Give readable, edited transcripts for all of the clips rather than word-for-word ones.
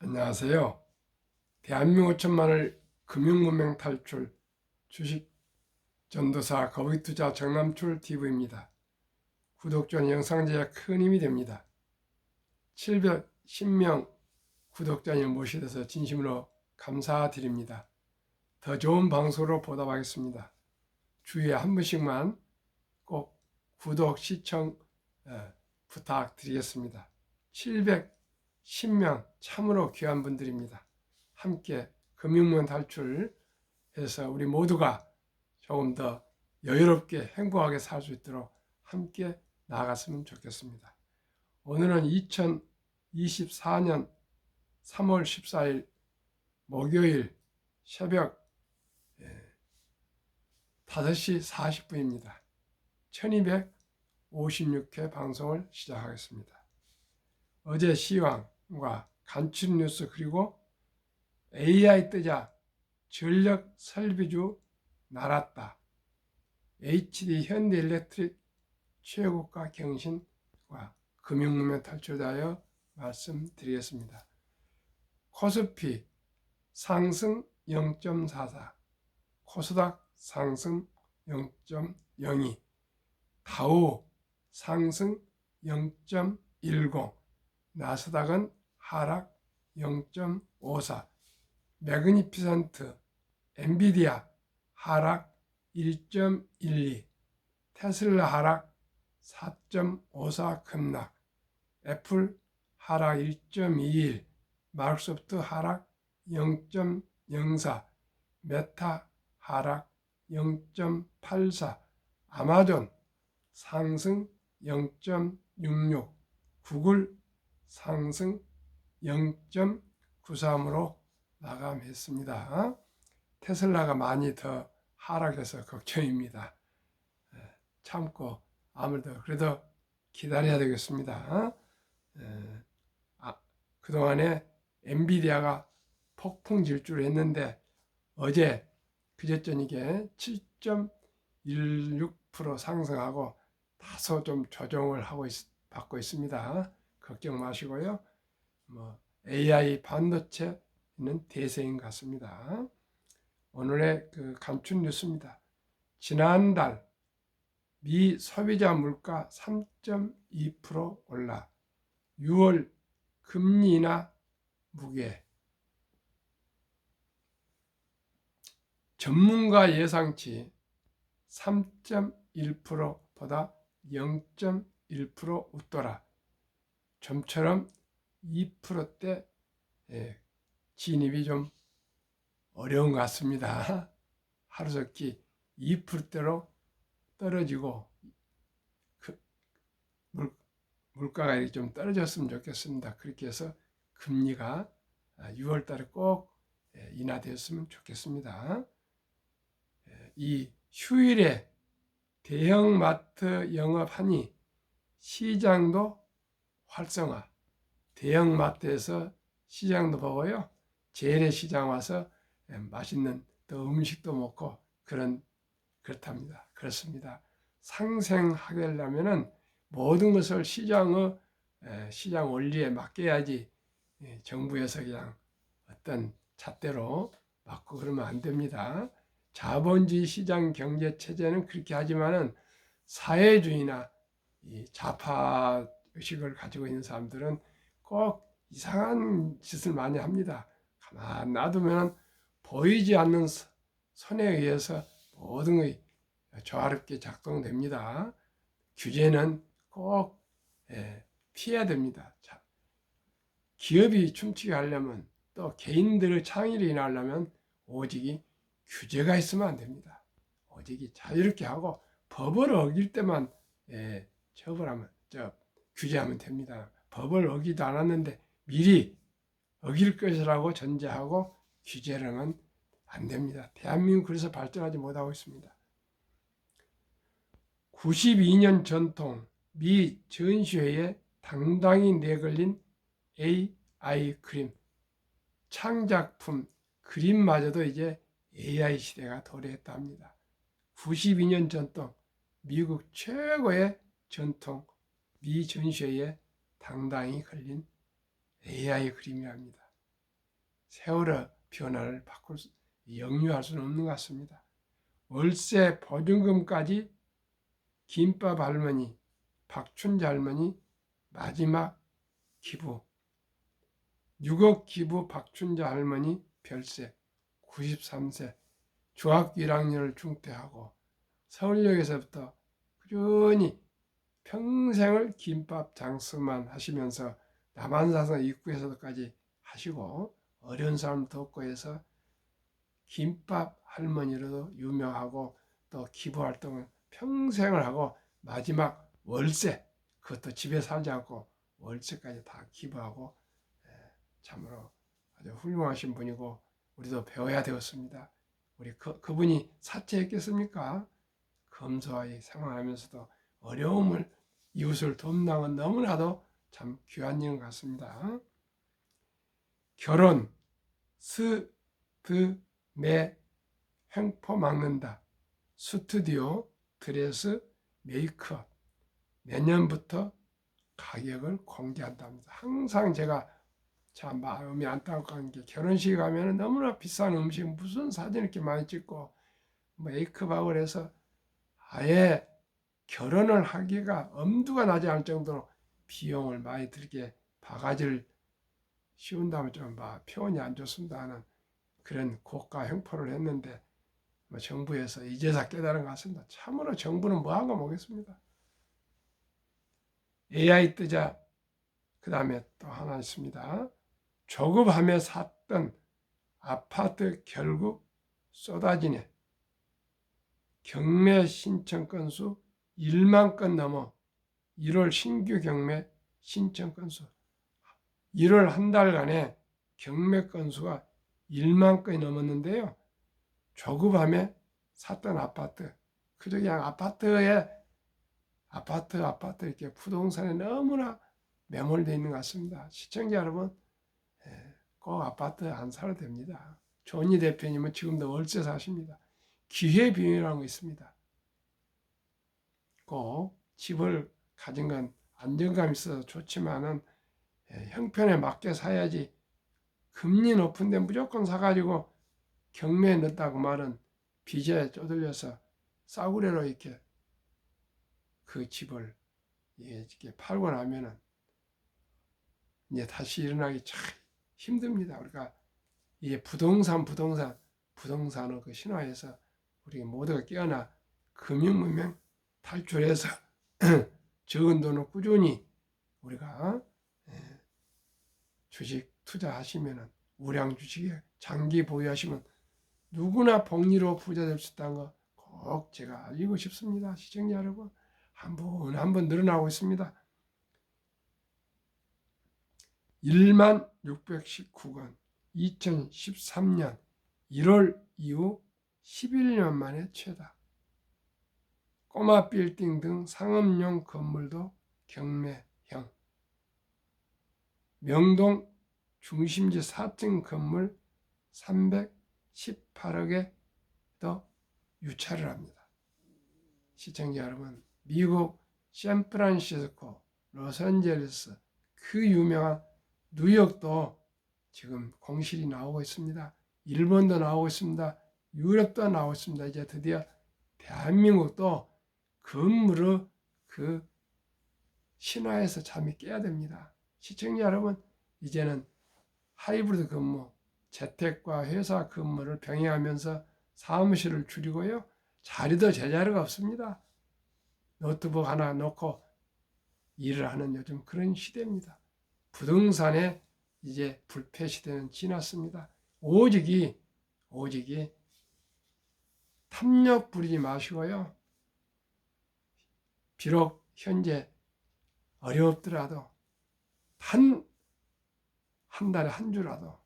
안녕하세요. 대한민국 5천만을 금융문명 탈출 주식 전도사 거위투자 정남출 TV입니다. 구독 전 영상 제작 큰 힘이 됩니다. 710명 구독자님 모셔서 진심으로 감사드립니다. 더 좋은 방송으로 보답하겠습니다. 주에 한 번씩만 꼭 구독, 시청 부탁드리겠습니다. 710명 참으로 귀한 분들입니다. 함께 금융문 탈출해서 우리 모두가 조금 더 여유롭게 행복하게 살 수 있도록 함께 나아갔으면 좋겠습니다. 오늘은 2024년 3월 14일 목요일 새벽 5시 40분입니다. 1256회 방송을 시작하겠습니다. 어제 시황과 간추린 뉴스 그리고 AI 뜨자 전력 설비주 날았다. HD 현대일렉트릭 최고가 경신과 금융문명 탈출하여 말씀드리겠습니다. 코스피 상승 0.44, 코스닥 상승 0.02, 다우 상승 0.10, 나스닥은 하락 0.54, 매그니피센트, 엔비디아 하락 1.12, 테슬라 하락 4.54 급락, 애플 하락 1.21, 마이크로소프트 하락 0.04, 메타 하락 0.84, 아마존 상승 0.66, 구글 상승 0.93으로 마감했습니다. 테슬라가 많이 더 하락해서 걱정입니다. 참고 아무래도 그래도 기다려야 되겠습니다. 그동안에 엔비디아가 폭풍 질주를 했는데 어제 그저께 7.16% 상승하고 다소 좀 조정을 받고 있습니다. 걱정 마시고요. AI 반도체는 대세인 것 같습니다. 오늘의 간추린 뉴스입니다. 지난달 미 소비자 물가 3.2% 올라 6월 금리 인하 무게, 전문가 예상치 3.1%보다 0.1% 웃돌아 좀처럼 2%대 진입이 좀 어려운 것 같습니다. 하루속히 2%대로 떨어지고 물가가 이렇게 좀 떨어졌으면 좋겠습니다. 그렇게 해서 금리가 6월 달에 꼭 인하되었으면 좋겠습니다. 이 휴일에 대형마트 영업하니 시장도 활성화, 대형마트에서 시장도 보고요, 재래시장 와서 맛있는 또 음식도 먹고 그렇습니다. 상생하려면은 모든 것을 시장 원리에 맡겨야지 정부에서 그냥 어떤 잣대로 맡고 그러면 안 됩니다. 자본주의 시장 경제 체제는 그렇게 하지만은 사회주의나 이 좌파 의식을 가지고 있는 사람들은 꼭 이상한 짓을 많이 합니다. 가만 놔두면 보이지 않는 선에 의해서 모든 것이 조화롭게 작동됩니다. 규제는 꼭 피해야 됩니다. 기업이 춤추게 하려면 또 개인들의 창의를 인하려면 오직이 규제가 있으면 안 됩니다. 오직이 자유롭게 하고 법을 어길 때만 규제하면 됩니다. 법을 어기도 않았는데 미리 어길 것이라고 전제하고 규제를 하면 안 됩니다. 대한민국 그래서 발전하지 못하고 있습니다. 92년 전통 미 전시회에 당당히 내걸린 AI 그림, 창작품 그림마저도 이제 AI 시대가 도래했다 합니다. 92년 전통 미국 최고의 전통 미 전시회에 당당히 걸린 AI 그림이랍니다. 세월의 변화를 역류할 수는 없는 것 같습니다. 월세 보증금까지 김밥 할머니, 박춘자 할머니 마지막 기부, 6억 기부 박춘자 할머니 별세, 93세, 중학교 1학년을 중퇴하고 서울역에서부터 꾸준히 평생을 김밥 장수만 하시면서 남한사선 입구에서까지 하시고 어려운 사람 돕고 해서 김밥 할머니로도 유명하고 또 기부활동을 평생을 하고 마지막 월세, 그것도 집에 살지 않고 월세까지 다 기부하고 참으로 아주 훌륭하신 분이고 우리도 배워야 되었습니다. 우리 그분이 사채했겠습니까? 검소하게 생활하면서도 어려움을 이웃을 돕는 건 너무나도 참 귀한 일 같습니다. 결혼, 매 횡포 막는다. 스튜디오, 드레스, 메이크업 내년부터 가격을 공개한답니다. 항상 제가 참 마음이 안타까운 게 결혼식 가면 너무나 비싼 음식 무슨 사진 이렇게 많이 찍고 메이크업하고 그래서 아예 결혼을 하기가 엄두가 나지 않을 정도로 비용을 많이 들게 바가지를 씌운다면 좀 표현이 안 좋습니다 하는 그런 고가 횡포를 했는데 정부에서 이제서 깨달은 것 같습니다. 참으로 정부는 뭐한 거 모르겠습니다. AI 뜨자 그 다음에 또 하나 있습니다. 조급함에 샀던 아파트 결국 쏟아지네. 경매 신청 건수 1만 건 넘어 1월 신규 경매 신청 건수 1월 한 달간에 경매 건수가 1만 건이 넘었는데요. 조급함에 샀던 아파트, 그저 그냥 아파트 이렇게 부동산에 너무나 매몰되어 있는 것 같습니다. 시청자 여러분, 꼭 아파트 안 사도 됩니다. 조니 대표님은 지금도 월세 사십니다. 기회비용이라는 거 있습니다. 꼭 집을 가진 건 안정감 있어서 좋지만은 형편에 맞게 사야지 금리 높은데 무조건 사가지고 경매에 넣었다고 말은 빚에 쪼들려서 싸구려로 이렇게 그 집을 이렇게 팔고 나면은 이제 다시 일어나기 참 힘듭니다. 그러니까 이게 부동산의 그 신화에서 우리 모두가 깨어나 금융문명 탈출해서 적은 돈을 꾸준히 우리가 주식 투자하시면은 우량 주식에 장기 보유하시면 누구나 복리로 부자 될 수 있다는 거 꼭 제가 알리고 싶습니다. 시청자 여러분, 한 번 늘어나고 있습니다. 1만 619건 2013년 1월 이후 11년 만에 최다. 꼬마 빌딩 등 상업용 건물도 경매형. 명동 중심지 4층 건물 318억에 더 유찰을 합니다. 시청자 여러분, 미국 샌프란시스코, 로스앤젤레스, 그 유명한 뉴욕도 지금 공실이 나오고 있습니다. 일본도 나오고 있습니다. 유럽도 나오고 있습니다. 이제 드디어 대한민국도 건물의 그 신화에서 잠이 깨야 됩니다. 시청자 여러분, 이제는 하이브리드 근무, 재택과 회사 근무를 병행하면서 사무실을 줄이고요. 자리도 제자리가 없습니다. 노트북 하나 놓고 일을 하는 요즘 그런 시대입니다. 부동산에 이제 불패 시대는 지났습니다. 오직이 탐욕 부리지 마시고요. 비록 현재 어렵더라도 한 달에 한 주라도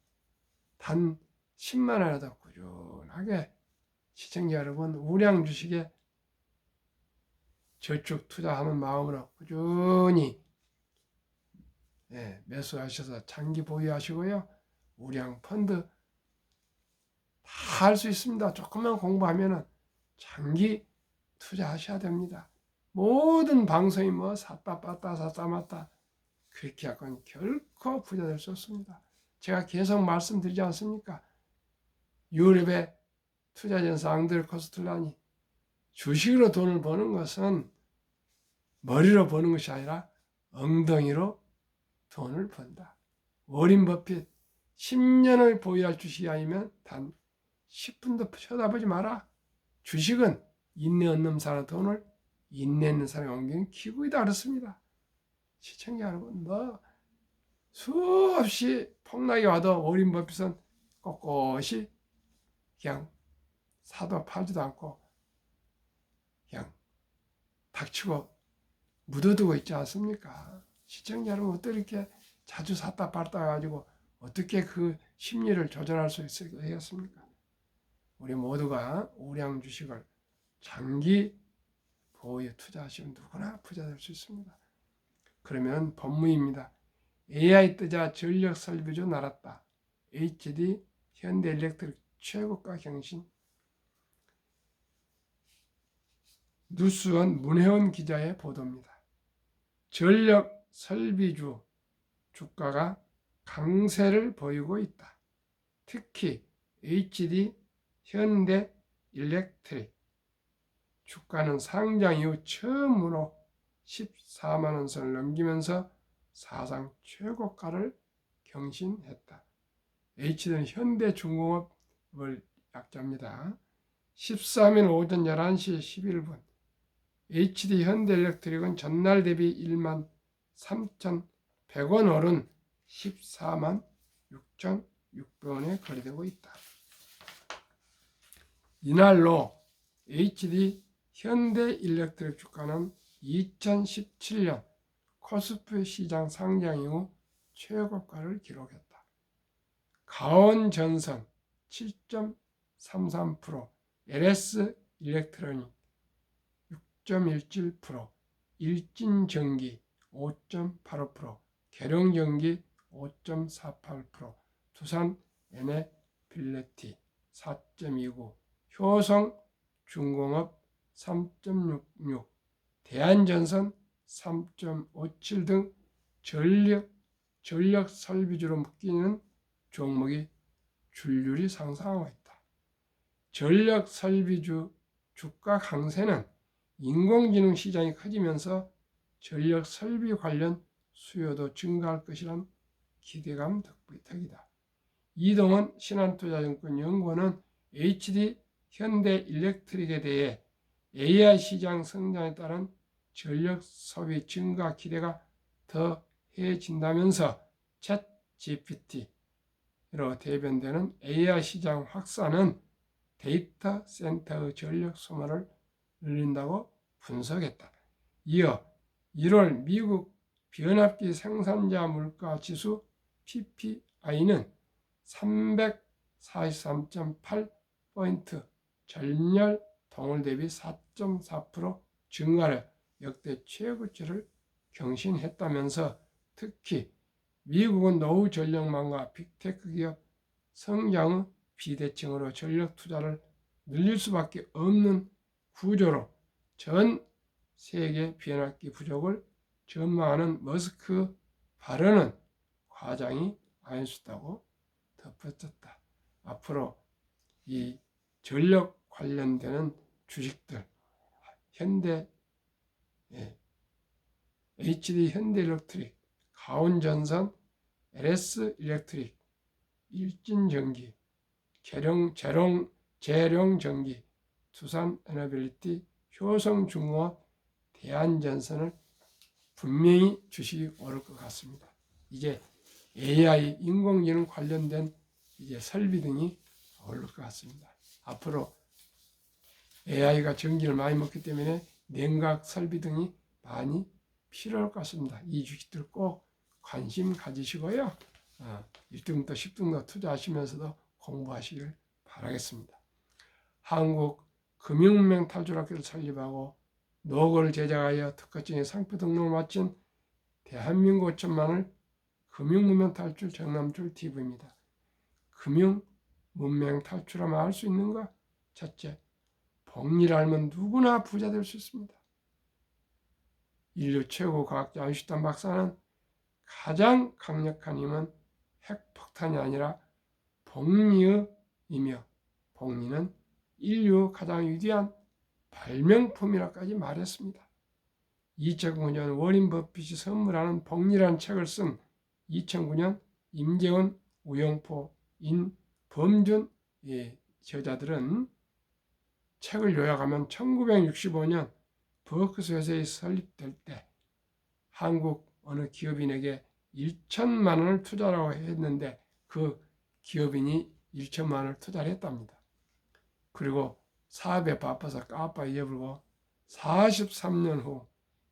단 10만 원이라도 꾸준하게 시청자 여러분 우량 주식에 저축 투자하는 마음으로 꾸준히 매수하셔서 장기 보유하시고요. 우량 펀드 다 할 수 있습니다. 조금만 공부하면 장기 투자하셔야 됩니다. 모든 방송이 샀다 빴다 샀다 맞다 그렇게 하고는 결코 부자 될 수 없습니다. 제가 계속 말씀드리지 않습니까? 유럽의 투자전사 앙드레 코스텔라니 주식으로 돈을 버는 것은 머리로 버는 것이 아니라 엉덩이로 돈을 번다. 워린 버핏 10년을 보유할 주식이 아니면 단 10분도 쳐다보지 마라. 주식은 인내 없는 사람 돈을 인내 있는 사람이 옮기는 기구이다 그렇습니다. 시청자 여러분, 수없이 폭락이 와도 워린 버핏은 꼿꼿이 그냥 사도 팔지도 않고 그냥 닥치고 묻어두고 있지 않습니까? 시청자 여러분, 어떻게 이렇게 자주 샀다 팔다 가지고 어떻게 그 심리를 조절할 수 있겠습니까? 우리 모두가 우량 주식을 장기 보유에 투자하시면 누구나 부자 될 수 있습니다. 그러면 법무입니다. AI 뜨자 전력 설비주 날았다. HD 현대일렉트릭 최고가 경신. 뉴스원 문혜원 기자의 보도입니다. 전력 설비주 주가가 강세를 보이고 있다. 특히 HD 현대일렉트릭 주가는 상장 이후 처음으로 14만 원 선을 넘기면서 사상 최고가를 경신했다. H는 현대중공업을 약자입니다. 13일 오전 11시 11분 HD 현대일렉트릭은 전날 대비 1만 3,100원 오른 14만 6,600원에 거래되고 있다. 이날로 HD 현대일렉트릭 주가는 2017년 코스피 시장 상장 이후 최고가를 기록했다. 가온전선 7.33%, LS 일렉트로닉 6.17%, 일진전기 5.85%, 계룡전기 5.48%, 두산 에네빌레티 4.29%, 효성중공업 3.66%, 대한전선 3.57% 등 전력 설비주로 묶이는 종목이 줄줄이 상승하고 있다. 전력 설비주 주가 강세는 인공지능 시장이 커지면서 전력 설비 관련 수요도 증가할 것이란 기대감 덕이다. 이동원 신한투자증권 연구원은 HD 현대일렉트릭에 대해 AI 시장 성장에 따른 전력 소비 증가 기대가 더해진다면서 챗 GPT로 대변되는 AI 시장 확산은 데이터 센터의 전력 소모를 늘린다고 분석했다. 이어 1월 미국 변압기 생산자 물가 지수 PPI는 343.8포인트 전년 동월 대비 4.4% 증가를 역대 최고치를 경신했다면서 특히 미국은 노후 전력망과 빅테크 기업 성장의 비대칭으로 전력 투자를 늘릴 수밖에 없는 구조로 전 세계 변압기 부족을 전망하는 머스크 발언은 과장이 아닐 수 있다고 덧붙였다. 앞으로 이 전력 관련되는 주식들 현대 HD 현대일렉트릭, 가온전선, LS 일렉트릭, 일진전기, 재룡전기, 두산 에너빌리티, 효성중공업, 대한전선을 분명히 주식이 오를 것 같습니다. 이제 AI, 인공지능 관련된 이제 설비 등이 오를 것 같습니다. 앞으로 AI가 전기를 많이 먹기 때문에 냉각 설비 등이 많이 필요할 것 같습니다. 이 주식들 꼭 관심 가지시고요. 1등도 10등도 투자하시면서도 공부하시길 바라겠습니다. 한국 금융문명 탈출학교를 설립하고 노고를 제작하여 특허증의 상표 등록을 마친 대한민국 5천만을 금융문명 탈출 정남출 TV입니다. 금융문명 탈출하면 알 수 있는가? 첫째, 복리를 알면 누구나 부자 될 수 있습니다. 인류 최고 과학자 아인슈타인 박사는 가장 강력한 힘은 핵폭탄 석탄이 아니라 복리이며 복리는 인류 가장 위대한 발명품이라까지 말했습니다. 2009년 워린 버핏이 선물하는 복리라는 책을 쓴 2009년 임재원, 우영포, 임범준 저자들은 책을 요약하면 1965년 버크스 회사에 설립될 때 한국 어느 기업인에게 1천만 원을 투자라고 했는데 그 기업인이 1천만 원을 투자를 했답니다. 그리고 사업에 바빠서 까빠 잊어버리고 43년 후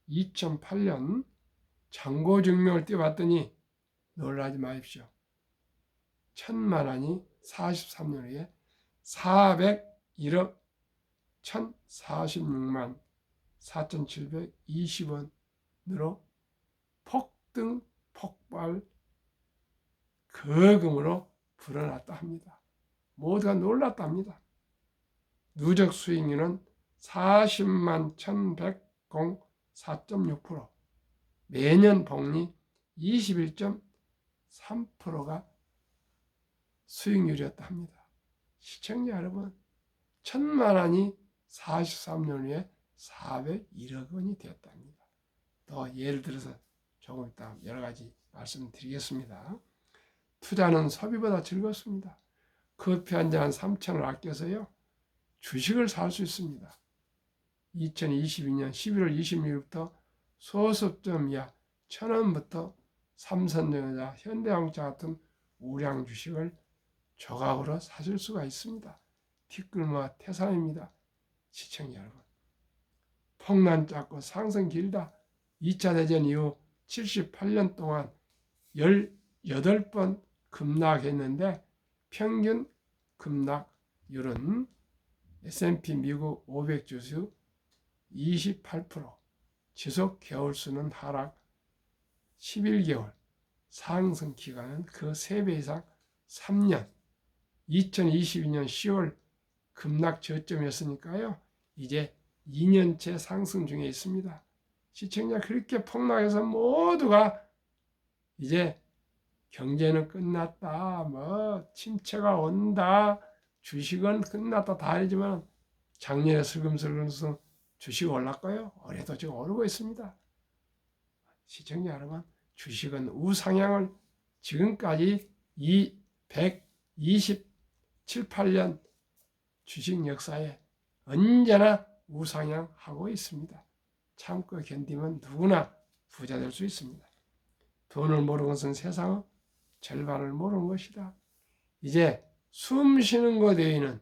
2008년 잔고증명을 띄워봤더니 놀라지 마십시오. 1천만 원이 43년 후에 401억 1046만 4,720원으로 폭등 폭발 거금으로 불어났다 합니다. 모두가 놀랐답니다. 누적 수익률은 40만 1,104.6%, 매년 복리 21.3%가 수익률이었다 합니다. 시청자 여러분, 1천만 원이 43년 후에 401억 원이 되었답니다. 또 예를 들어서 조금 이따 여러 가지 말씀드리겠습니다. 투자는 소비보다 즐겁습니다. 커피 한 잔 3,000원 아껴서요, 주식을 살 수 있습니다. 2022년 11월 26일부터 소수점 이하 1,000원부터 삼성전자, 현대자동차 같은 우량 주식을 조각으로 사실 수가 있습니다. 티끌모아 태산입니다. 시청자 여러분, 폭난 짧고 상승 길다. 2차 대전 이후 78년 동안 18번 급락했는데 평균 급락률은 S&P 미국 500 지수 28%, 지속 개월수는 하락 11개월, 상승 기간은 그 3배 이상 3년, 2022년 10월 급락 저점이었으니까요. 이제 2년째 상승 중에 있습니다. 시청자, 그렇게 폭락해서 모두가 이제 경제는 끝났다, 침체가 온다, 주식은 끝났다 다 하지만 작년에 슬금슬금 주식 올랐고요. 올해도 지금 오르고 있습니다. 시청자 여러분, 주식은 우상향을 지금까지 127, 8년 주식 역사에 언제나 우상향하고 있습니다. 참고 견디면 누구나 부자 될 수 있습니다. 돈을 모르는 것은 세상의 절반을 모르는 것이다. 이제 숨 쉬는 것 외에는,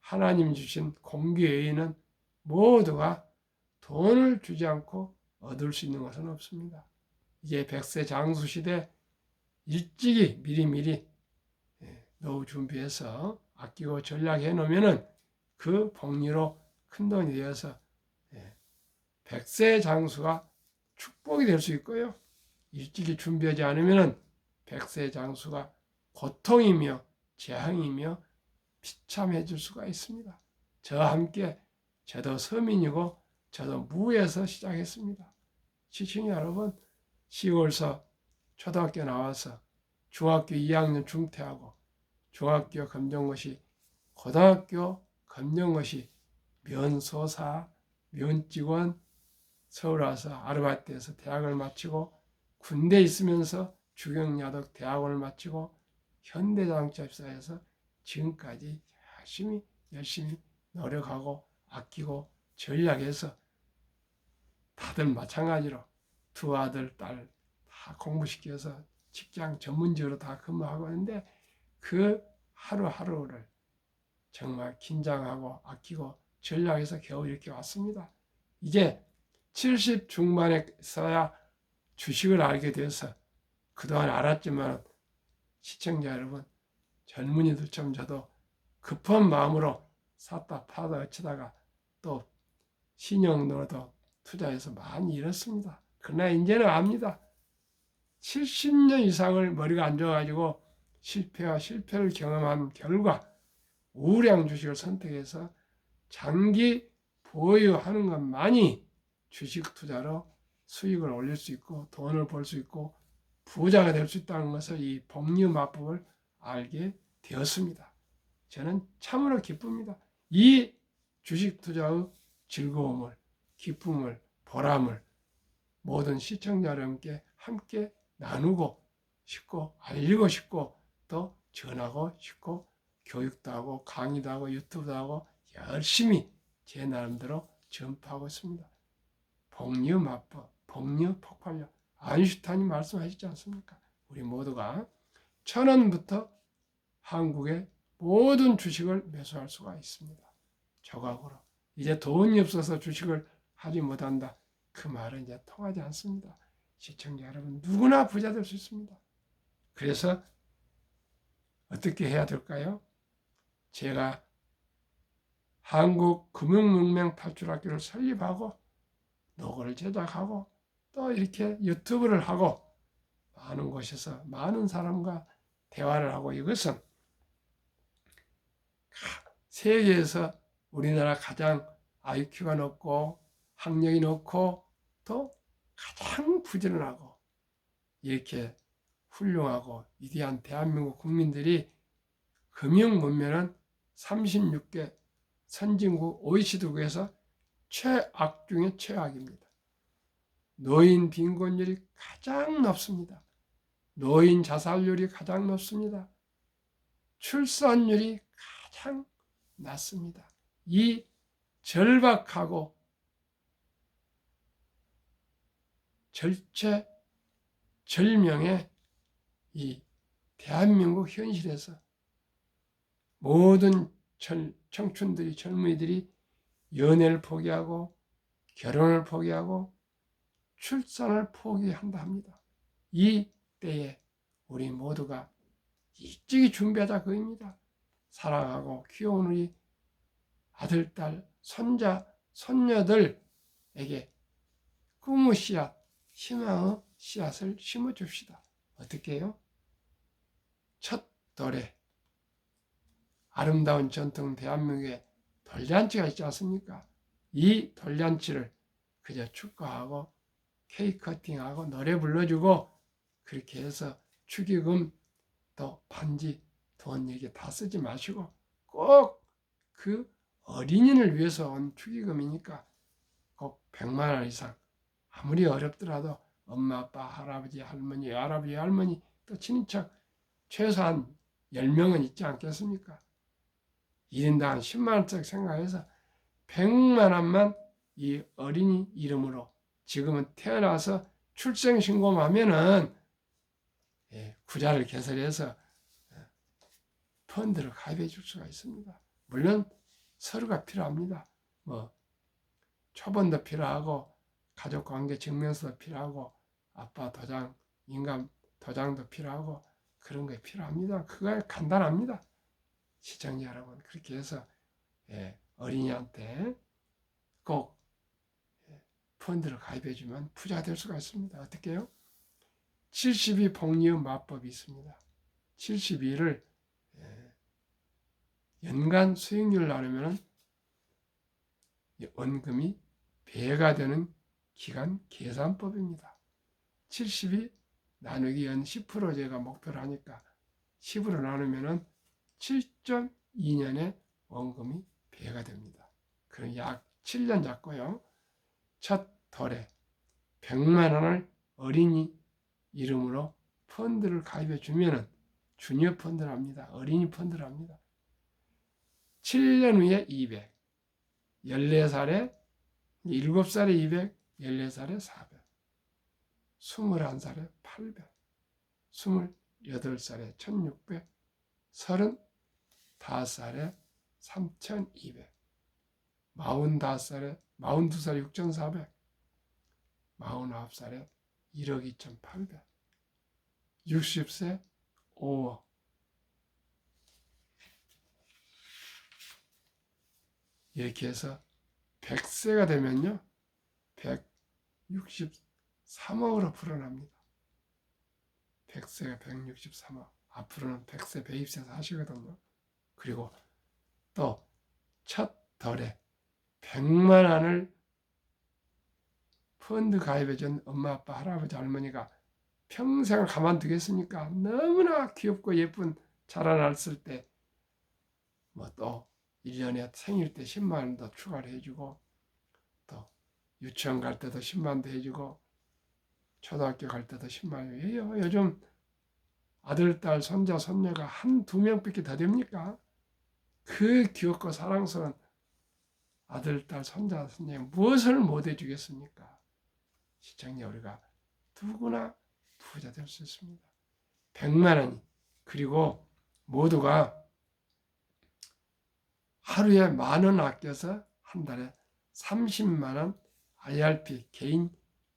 하나님 주신 공기 외에는 모두가 돈을 주지 않고 얻을 수 있는 것은 없습니다. 이제 100세 장수 시대 일찍이 미리미리 노후 준비해서 아끼고 전략해 놓으면은 그 복리로 큰 돈이 되어서 100세 장수가 축복이 될 수 있고요. 일찍이 준비하지 않으면은 100세 장수가 고통이며 재앙이며 비참해 질 수가 있습니다. 저와 함께, 저도 서민이고 저도 무에서 시작했습니다. 시청자 여러분, 10월서 초등학교 나와서 중학교 2학년 중퇴하고 중학교 검정고시, 고등학교 검정고시, 면소사, 면직원, 서울 와서 아르바이트해서 대학을 마치고 군대에 있으면서 주경야독 대학원을 마치고 현대자동차 입사해서 지금까지 열심히 노력하고 아끼고 전략해서 다들 마찬가지로 두 아들, 딸 다 공부시켜서 직장 전문직으로 다 근무하고 있는데 그 하루하루를 정말 긴장하고 아끼고 전략해서 겨우 이렇게 왔습니다. 이제 70 중반에 서야 주식을 알게 돼서 그동안 알았지만 시청자 여러분, 젊은이들처럼 저도 급한 마음으로 샀다 파다 어쩌다가 또 신용으로도 투자해서 많이 잃었습니다. 그러나 이제는 압니다. 70년 이상을 머리가 안 좋아가지고 실패와 실패를 경험한 결과 우량 주식을 선택해서 장기 보유하는 것만이 주식 투자로 수익을 올릴 수 있고 돈을 벌 수 있고 부자가 될 수 있다는 것을 이 복리마법을 알게 되었습니다. 저는 참으로 기쁩니다. 이 주식 투자의 즐거움을, 기쁨을, 보람을 모든 시청자 여러분께 함께 나누고 싶고 알리고 싶고 또 전하고 싶고 교육도 하고 강의도 하고 유튜브도 하고 열심히 제 나름대로 전파하고 있습니다. 복리마법, 복리폭발력, 아인슈타인이 말씀하셨지 않습니까? 우리 모두가 1,000원부터 한국의 모든 주식을 매수할 수가 있습니다. 조각으로. 이제 돈이 없어서 주식을 하지 못한다. 그 말은 이제 통하지 않습니다. 시청자 여러분, 누구나 부자 될 수 있습니다. 그래서 어떻게 해야 될까요? 제가 한국금융문명 탈출학교를 설립하고 노고를 제작하고 또 이렇게 유튜브를 하고 많은 곳에서 많은 사람과 대화를 하고 이것은 세계에서 우리나라 가장 IQ가 높고 학력이 높고 또 가장 부지런하고 이렇게 훌륭하고 위대한 대한민국 국민들이 금융 문명은 36개 선진국 OECD국에서 최악 중에 최악입니다. 노인 빈곤율이 가장 높습니다. 노인 자살률이 가장 높습니다. 출산율이 가장 낮습니다. 이 절박하고 절체절명의 이 대한민국 현실에서 모든 청춘들이 젊은이들이 연애를 포기하고 결혼을 포기하고 출산을 포기한다 합니다. 이 때에 우리 모두가 일찍이 준비하자 그입니다. 사랑하고 귀여운 우리 아들, 딸, 손자, 손녀들에게 꿈의 씨앗, 희망의 씨앗을 심어줍시다. 어떻게 해요? 첫 돌에 아름다운 전통 대한민국의 돌잔치가 있지 않습니까? 이 돌잔치를 그저 축하하고 케이크 커팅하고 노래 불러주고 그렇게 해서 축의금 또 반지 돈 이렇게 다 쓰지 마시고 꼭 그 어린이를 위해서 온 축의금이니까 꼭 100만 원 이상 아무리 어렵더라도 엄마, 아빠, 할아버지, 할머니 또 친인척 최소한 10명은 있지 않겠습니까? 1인당 10만 원씩 생각해서 100만 원만 이 어린이 이름으로 지금은 태어나서 출생신고하면은 구자를 개설해서 펀드를 가입해 줄 수가 있습니다. 물론 서류가 필요합니다. 뭐 초본도 필요하고 가족관계 증명서도 필요하고 아빠 도장, 인감 도장도 필요하고 그런 게 필요합니다. 그거 간단합니다. 시청자 여러분 그렇게 해서 어린이한테 꼭 펀드를 가입해주면 부자가 될 수가 있습니다. 어떻게 해요? 72 복리의 마법이 있습니다. 72를 연간 수익률 나누면 원금이 배가 되는 기간 계산법입니다. 72 나누기 연 10% 제가 목표를 하니까 10으로 나누면 7.2년에 원금이 배가 됩니다. 그럼 약 7년 잡고요. 첫 돌에 100만 원을 어린이 이름으로 펀드를 가입해 주면은 주니어 펀드를 합니다. 어린이 펀드를 합니다. 7년 후에 200, 14살에 7살에 200, 14살에 400, 21살에 800, 28살에 1600, 35살에 3200, 42살에 6400, 49살에 1억 2800, 60세 5억, 이렇게 해서 100세가 되면요 163억으로 불어납니다. 100세가 163억. 앞으로는 100세 배입세서 하시거든요. 그리고 또 첫 덜에 100만 원을 펀드 가입해준 엄마, 아빠, 할아버지, 할머니가 평생을 가만두겠습니까? 너무나 귀엽고 예쁜 자라났을 때 뭐 또 1년에 생일 때 10만 원 더 추가를 해주고 또 유치원 갈 때도 10만 원 더 해주고 초등학교 갈 때도 10만 원이에요. 요즘 아들, 딸, 손자, 손녀가 한두 명밖에 더 됩니까? 그 귀엽고 사랑스러운 아들, 딸, 손자, 손녀에 무엇을 못 해주겠습니까? 시청자 우리가 누구나 부자 될 수 있습니다. 100만 원이 그리고 모두가 하루에 10,000원 아껴서 한 달에 30만 원 IRP 개인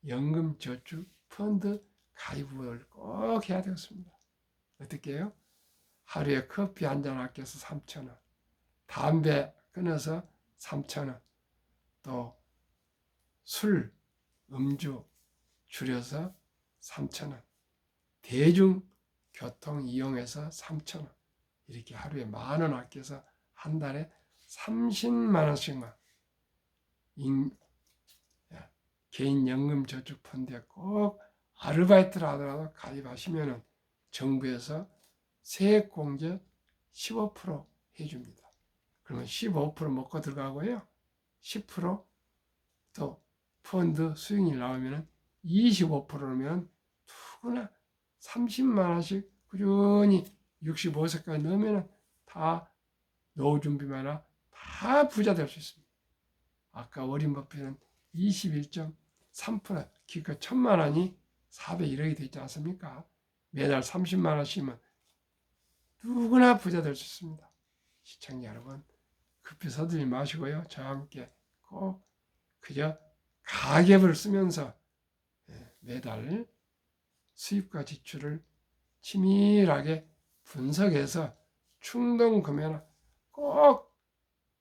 연금 저축 펀드 가입을 꼭 해야 되겠습니다. 어떻게 해요? 하루에 커피 한 잔 아껴서 3,000원, 담배 끊어서 3,000원, 또 술, 음주 줄여서 3,000원, 대중교통 이용해서 3,000원, 이렇게 하루에 10,000원 아껴서 한 달에 30만 원씩만 개인 연금 저축 펀드에 꼭 아르바이트를 하더라도 가입하시면 정부에서 세액공제 15% 해줍니다. 그러면 15% 먹고 들어가고요. 10%또 펀드 수익이 나오면 25%면 누구나 30만 원씩 꾸준히 65세까지 넣으면 다 노후 준비만 하나 다 부자 될 수 있습니다. 아까 워린 버핏은 21.3% 기껏 1,000만 원이 401억이 되지 않습니까? 매달 30만 원씩은 누구나 부자 될 수 있습니다. 시청자 여러분, 급히 서두르지 마시고요. 저와 함께 꼭 그저 가계부를 쓰면서 매달 수입과 지출을 치밀하게 분석해서 충동 구매나 꼭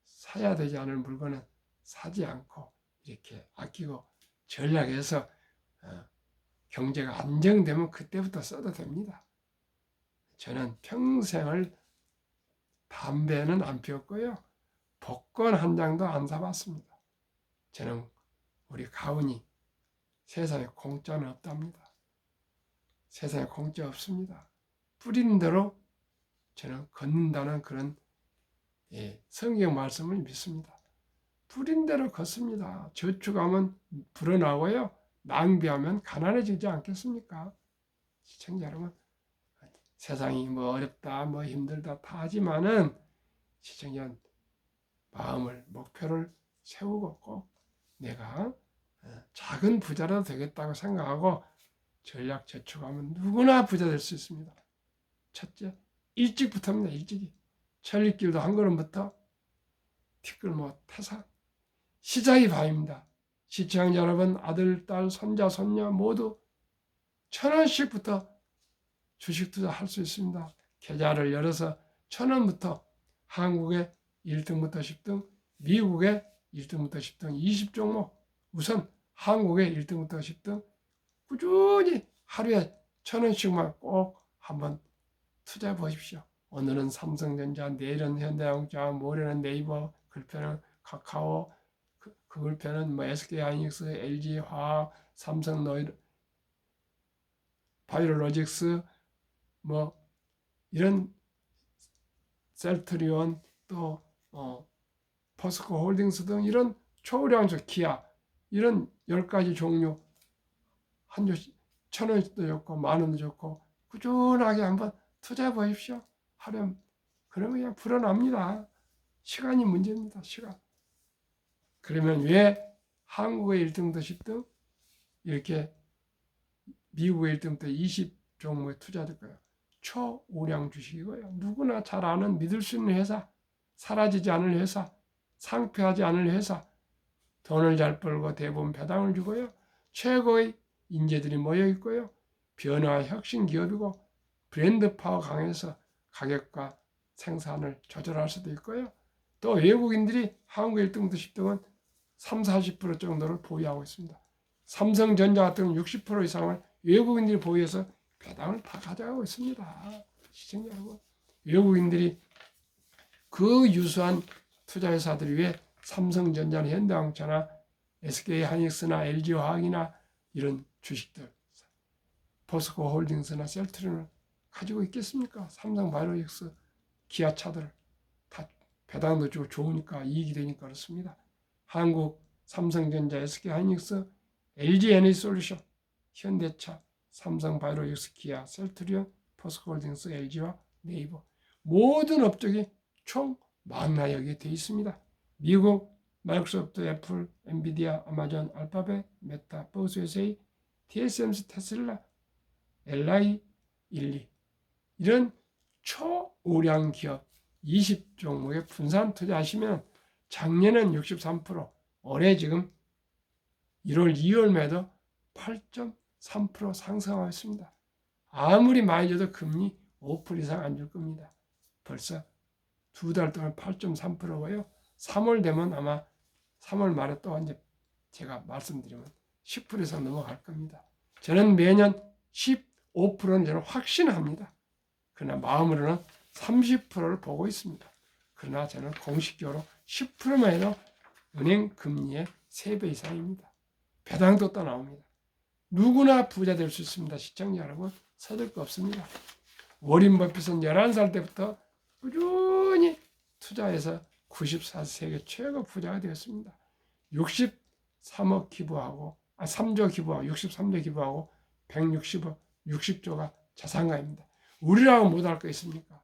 사야 되지 않을 물건은 사지 않고 이렇게 아끼고 전략해서 경제가 안정되면 그때부터 써도 됩니다. 저는 평생을 담배는 안 피웠고요. 복권 한 장도 안 사봤습니다. 저는 우리 가훈이 세상에 공짜는 없답니다. 세상에 공짜 없습니다. 뿌린 대로 저는 걷는다는 그런 성경 말씀을 믿습니다. 뿌린 대로 걷습니다. 저축하면 불어나고요. 낭비하면 가난해지지 않겠습니까? 시청자 여러분, 세상이 뭐 어렵다, 뭐 힘들다 다 하지만은 시청자 마음을 목표를 세우고 꼭 내가 작은 부자라도 되겠다고 생각하고 전략 저축하면 누구나 부자 될 수 있습니다. 첫째, 일찍부터입니다. 일찍이. 천리길도 한 걸음부터 티끌모 태산. 시작이 바입니다. 시청자 여러분, 아들, 딸, 손자, 손녀 모두 1,000원씩부터 주식 투자할 수 있습니다. 계좌를 열어서 1,000원부터 한국의 1등부터 10등, 미국의 1등부터 10등 20종목, 우선 한국의 1등부터 10등 꾸준히 하루에 1,000원씩만 꼭 한번 투자해 보십시오. 오늘은 삼성전자, 내일은 현대자동차, 모레는 네이버, 글편은 카카오, 그 글편은 뭐 SK하이닉스, LG화학, 삼성 바이오로직스, 뭐 이런 셀트리온, 또 포스코 홀딩스 등 이런 초우량주 기아 이런 10가지 종류 한 주씩 1,000원도 좋고 10,000원도 좋고 꾸준하게 한번 투자해 보십시오. 하루에 그러면 그냥 불어납니다. 시간이 문제입니다. 시간. 그러면 왜 한국의 1등부터 10등 이렇게 미국의 1등부터 20종목에 투자될까요? 초우량 주식이고요. 누구나 잘 아는 믿을 수 있는 회사, 사라지지 않을 회사, 상폐하지 않을 회사, 돈을 잘 벌고 대부분 배당을 주고요. 최고의 인재들이 모여 있고요. 변화 혁신 기업이고 브랜드 파워 강해서 가격과 생산을 조절할 수도 있고요. 또 외국인들이 한국 1등부터 10등은 30, 40% 정도를 보유하고 있습니다. 삼성전자 같은 60% 이상을 외국인들이 보유해서 배당을 다 가져가고 있습니다. 시청자 여러분, 외국인들이 그 유수한 투자회사들이 왜 삼성전자나 현대자동차나 SK하이닉스나 LG화학이나 이런 주식들 포스코 홀딩스나 셀트리온을 가지고 있겠습니까? 삼성바이오로직스, 기아차들 다 배당도 주고 좋으니까 이익이 되니까 그렇습니다. 한국 삼성전자, SK하이닉스, LG에너지솔루션, 현대차, 삼성바이오로직스, 기아, 셀트리온, 포스코홀딩스, LG와 네이버 모든 업적이 총 40여개 되어 있습니다. 미국 마이크로소프트, 애플, 엔비디아, 아마존, 알파벳, 메타, 버스 USA, TSMC, 테슬라, LI, 12 이런 초우량 기업 20종목에 분산 투자하시면 작년엔 63%, 올해 지금 1월, 2월 매도 8.3% 상승하고 있습니다. 아무리 많이 줘도 금리 5% 이상 안 줄 겁니다. 벌써 2달 동안 8.3%고요. 3월 되면 아마 3월 말에 또 이제 제가 말씀드리면 10% 이상 넘어갈 겁니다. 저는 매년 15%는 저는 확신합니다. 그러나 마음으로는 30%를 보고 있습니다. 그러나 저는 공식적으로 10%만 해도 은행 금리의 3배 이상입니다. 배당도 또 나옵니다. 누구나 부자 될 수 있습니다. 시청자 여러분, 서둘 거 없습니다. 워린 버핏은 11살 때부터 꾸준히 투자해서 94세 세계 최고 부자가 되었습니다. 63억 기부하고 3조 기부하고 63조 기부하고 160억 60조가 자산가입니다. 우리라고 못할 거 있습니까?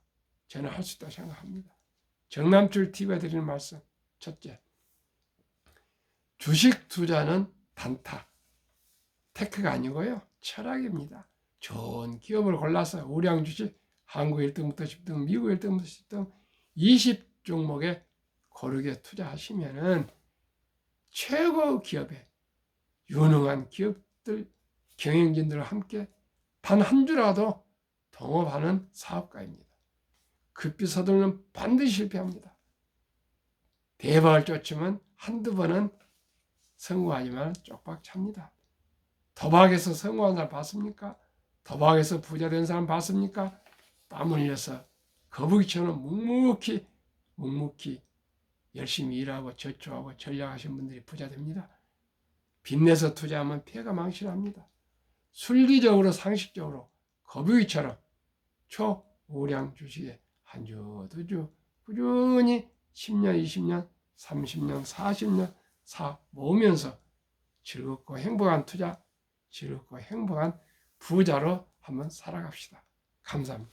저는 할 수 있다고 생각합니다. 정남출 TV가 드리는 말씀, 첫째, 주식 투자는 단타, 테크가 아니고요. 철학입니다. 좋은 기업을 골라서 우량 주식, 한국 1등부터 10등, 미국 1등부터 10등 20종목에 고르게 투자하시면은 최고 기업에 유능한 기업들, 경영진들과 함께 단 한 주라도 동업하는 사업가입니다. 급히 서두르면 반드시 실패합니다. 대박을 쫓으면 한두 번은 성공하지만 쪽박 찹니다. 도박에서 성공한 사람 봤습니까? 도박에서 부자 된 사람 봤습니까? 땀 흘려서 거북이처럼 묵묵히 열심히 일하고 저축하고 전략하신 분들이 부자 됩니다. 빚내서 투자하면 폐가 망신합니다. 순리적으로 상식적으로 거북이처럼 초우량 주식에 한 주, 두 주 꾸준히 10년, 20년, 30년, 40년 사 모으면서 즐겁고 행복한 투자, 즐겁고 행복한 부자로 한번 살아갑시다. 감사합니다.